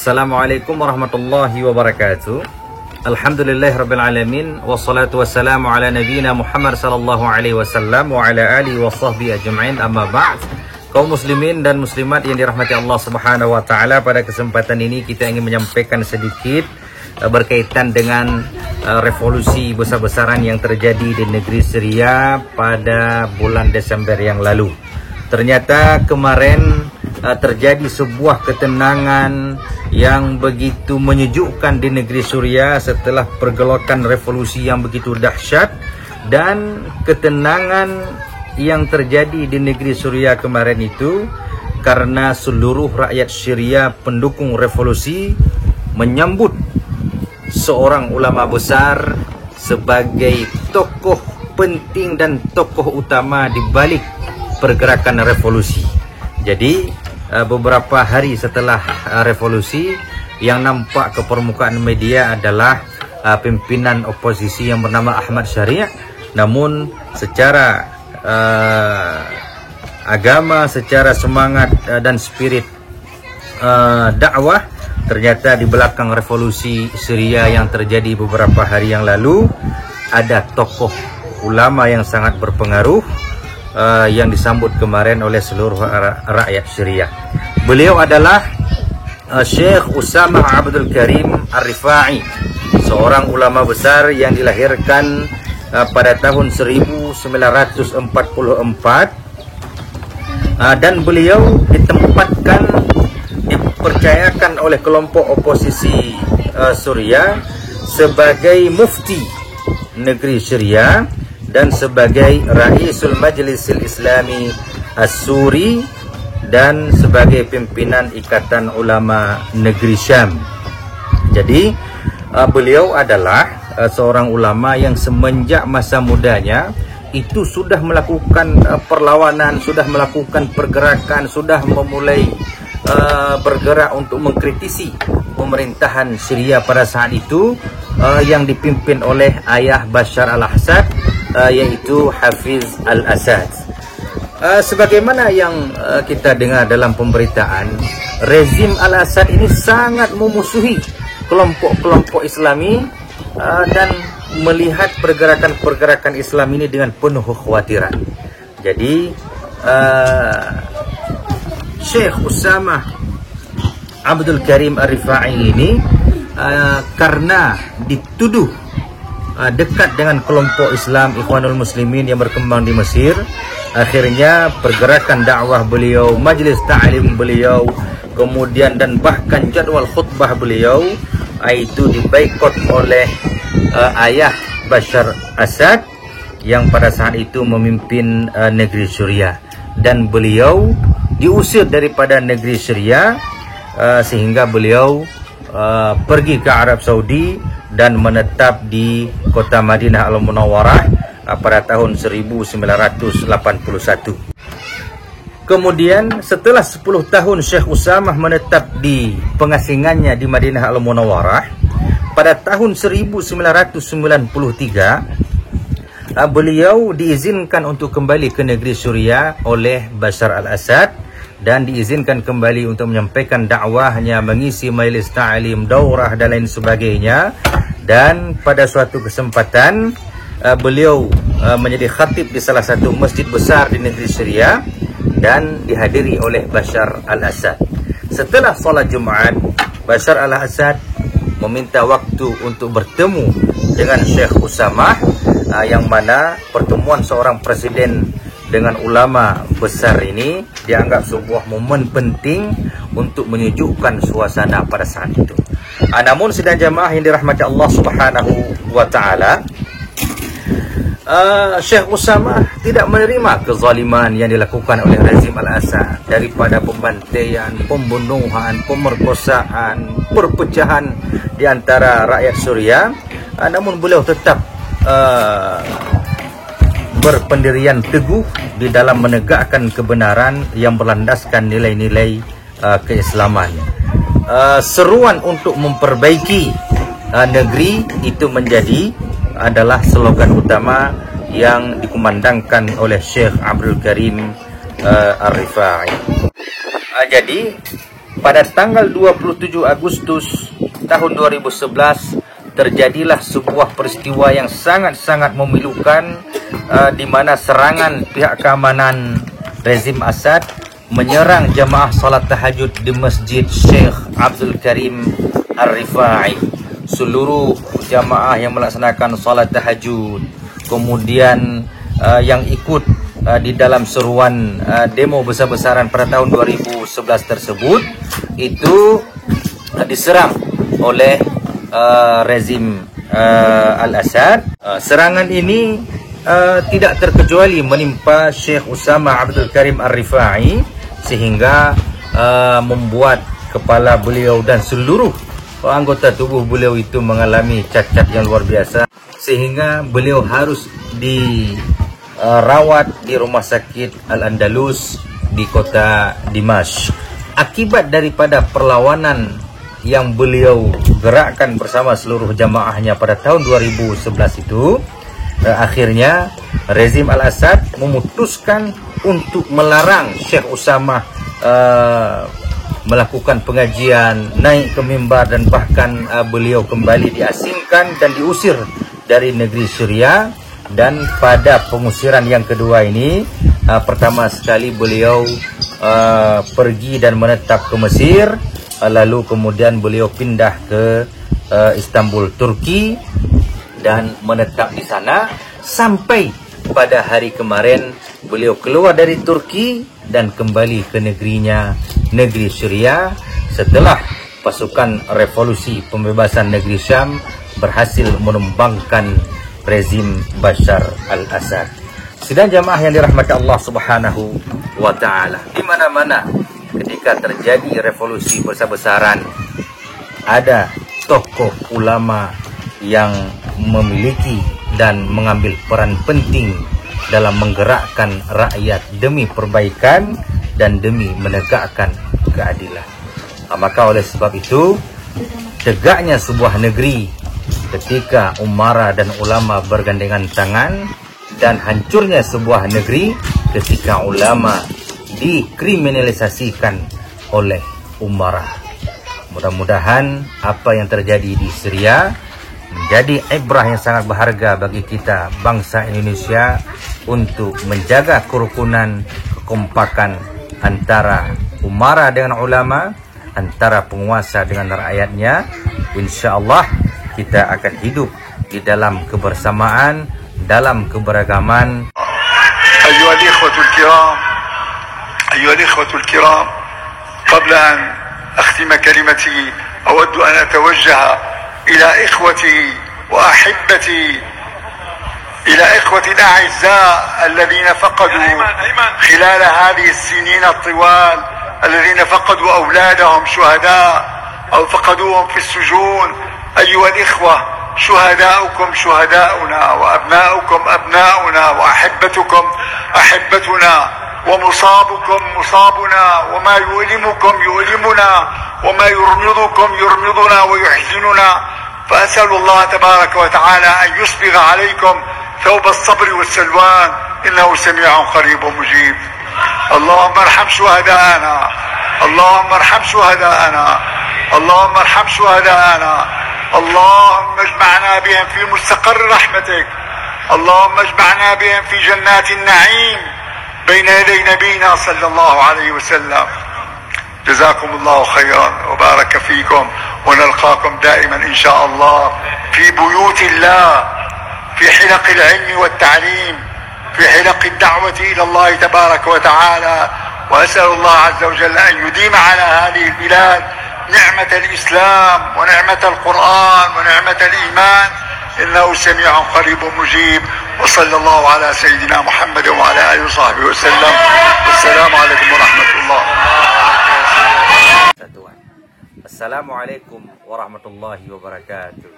Assalamualaikum warahmatullahi wabarakatuh. Alhamdulillahirrabbilalamin. Wassalatu wassalamu ala nabiyina Muhammad sallallahu alaihi wasallam wa ala alihi wa sahbihi ajma'in, amma ba'd. Kaum muslimin dan muslimat yang dirahmati Allah subhanahu wa ta'ala, pada kesempatan ini kita ingin menyampaikan sedikit berkaitan dengan revolusi besar-besaran yang terjadi di negeri Syria pada bulan Desember yang lalu. Ternyata kemarin terjadi sebuah ketenangan yang begitu menyejukkan di negeri Syria setelah pergolakan revolusi yang begitu dahsyat, dan ketenangan yang terjadi di negeri Syria kemarin itu karena seluruh rakyat Syria pendukung revolusi menyambut seorang ulama besar sebagai tokoh penting dan tokoh utama di balik pergerakan revolusi. Jadi beberapa hari setelah revolusi, yang nampak ke permukaan media adalah pimpinan oposisi yang bernama Ahmad Syariah. Namun secara agama, secara semangat dan spirit dakwah, ternyata di belakang revolusi Syria yang terjadi beberapa hari yang lalu ada tokoh ulama yang sangat berpengaruh yang disambut kemarin oleh seluruh rakyat Syria. Beliau adalah Syekh Usamah Abdul Karim Ar-Rifai, seorang ulama besar yang dilahirkan pada tahun 1944, dan beliau dipercayakan oleh kelompok oposisi Syria sebagai mufti negeri Syria dan sebagai Raisul Majlisil Islami As-Suri dan sebagai pimpinan Ikatan Ulama Negeri Syam. Jadi beliau adalah seorang ulama yang semenjak masa mudanya itu sudah melakukan perlawanan, sudah melakukan pergerakan, sudah memulai bergerak untuk mengkritisi pemerintahan Syria pada saat itu yang dipimpin oleh ayah Bashar al-Assad, yaitu Hafiz al-Assad. Sebagaimana yang kita dengar dalam pemberitaan, rezim al-Assad ini sangat memusuhi kelompok-kelompok Islami dan melihat pergerakan-pergerakan Islam ini dengan penuh kekhawatiran. Jadi Syekh Usamah Abdul Karim Ar-Rifai ini karena dituduh dekat dengan kelompok Islam Ikhwanul Muslimin yang berkembang di Mesir, akhirnya pergerakan dakwah beliau, majlis ta'lim beliau, kemudian dan bahkan jadwal khutbah beliau itu dibaikot oleh ayah Bashar Assad yang pada saat itu memimpin negeri Syria, dan beliau diusir daripada negeri Syria sehingga beliau pergi ke Arab Saudi dan menetap di kota Madinah Al-Munawwarah pada tahun 1981. Kemudian setelah 10 tahun Syekh Usamah menetap di pengasingannya di Madinah Al-Munawwarah, pada tahun 1993 beliau diizinkan untuk kembali ke negeri Syria oleh Bashar al-Assad, dan diizinkan kembali untuk menyampaikan dakwahnya, mengisi majlis ta'lim, daurah dan lain sebagainya. Dan pada suatu kesempatan beliau menjadi khatib di salah satu masjid besar di negeri Syria dan dihadiri oleh Bashar al-Assad. Setelah salat Jumat, Bashar al-Assad meminta waktu untuk bertemu dengan Syekh Usamah, yang mana pertemuan seorang presiden dengan ulama besar ini dianggap sebuah momen penting untuk menyejukkan suasana pada saat itu. Namun sidang jamaah yang dirahmati Allah subhanahu wa ta'ala, Syekh Usamah tidak menerima kezaliman yang dilakukan oleh rezim al-Assad, daripada pembantaian, pembunuhan, pemerkosaan, perpecahan di antara rakyat Syria. Namun beliau tetap berpendirian teguh di dalam menegakkan kebenaran yang berlandaskan nilai-nilai keislaman. Seruan untuk memperbaiki negeri itu adalah slogan utama yang dikumandangkan oleh Syekh Abdul Karim Ar-Rifai. Jadi pada tanggal 27 Agustus tahun 2011 terjadilah sebuah peristiwa yang sangat-sangat memilukan, di mana serangan pihak keamanan rezim Assad menyerang jamaah salat tahajud di Masjid Syekh Abdul Karim Ar-Rifai. Seluruh jamaah yang melaksanakan salat tahajud, kemudian yang ikut di dalam seruan demo besar-besaran pada tahun 2011 tersebut itu diserang oleh rezim Al-Assad. Serangan ini tidak terkecuali menimpa Syekh Usama Abdul Karim Ar-Rifai, sehingga membuat kepala beliau dan seluruh anggota tubuh beliau itu mengalami cacat yang luar biasa, sehingga beliau harus dirawat di rumah sakit Al-Andalus di kota Dimashq. Akibat daripada perlawanan yang beliau gerakkan bersama seluruh jamaahnya pada tahun 2011 itu, akhirnya rezim Al-Assad memutuskan untuk melarang Syekh Usama melakukan pengajian, naik ke mimbar, dan bahkan beliau kembali diasingkan dan diusir dari negeri Syria. Dan pada pengusiran yang kedua ini, pertama sekali beliau pergi dan menetap ke Mesir, lalu kemudian beliau pindah ke Istanbul, Turki, dan menetap di sana sampai pada hari kemarin beliau keluar dari Turki dan kembali ke negerinya, negeri Syria, setelah pasukan revolusi pembebasan negeri Syam berhasil menumbangkan rezim Bashar al-Assad. Sidang jamaah yang dirahmati Allah Subhanahu wa taala, di mana-mana ketika terjadi revolusi besar-besaran, ada tokoh ulama yang memiliki dan mengambil peran penting dalam menggerakkan rakyat demi perbaikan dan demi menegakkan keadilan. Maka oleh sebab itu, tegaknya sebuah negeri ketika umara dan ulama bergandengan tangan, dan hancurnya sebuah negeri ketika ulama dikriminalisasikan oleh umara. Mudah-mudahan apa yang terjadi di Syria menjadi ibrah yang sangat berharga bagi kita bangsa Indonesia untuk menjaga kerukunan, kekompakan antara umara dengan ulama, antara penguasa dengan rakyatnya. InsyaAllah kita akan hidup di dalam kebersamaan, dalam keberagaman. أيها الإخوة الكرام، قبل أن أختم كلمتي أود أن أتوجه إلى إخوتي وأحبتي، إلى إخوتي الأعزاء الذين فقدوا خلال هذه السنين الطوال، الذين فقدوا أولادهم شهداء أو فقدوهم في السجون. أيها الإخوة، شهداؤكم شهداؤنا، وأبناؤكم أبناؤنا، وأحبتكم أحبتنا، ومصابكم مصابنا، وما يؤلمكم يؤلمنا، وما يرمضكم يرمضنا ويحزننا. فأسأل الله تبارك وتعالى أن يسبغ عليكم ثوب الصبر والسلوان، إنه سميع قريب مجيب. اللهم ارحم شهداءنا، اللهم ارحم شهداءنا، اللهم ارحم شهداءنا. اللهم اجمعنا بهم في مستقر رحمتك، اللهم اجمعنا بهم في جنات النعيم بين يدي نبينا صلى الله عليه وسلم. جزاكم الله خيرا وبارك فيكم، ونلقاكم دائما إن شاء الله في بيوت الله، في حلق العلم والتعليم، في حلق الدعوة إلى الله تبارك وتعالى. وأسأل الله عز وجل أن يديم على هذه البلاد نعمة الإسلام ونعمة القرآن ونعمة الإيمان، إنه سميع قريب مجيب. وصلى الله على سيدنا محمد وعلى آله وصحبه وسلم. والسلام عليكم ورحمة الله. Assalamualaikum warahmatullahi wabarakatuh.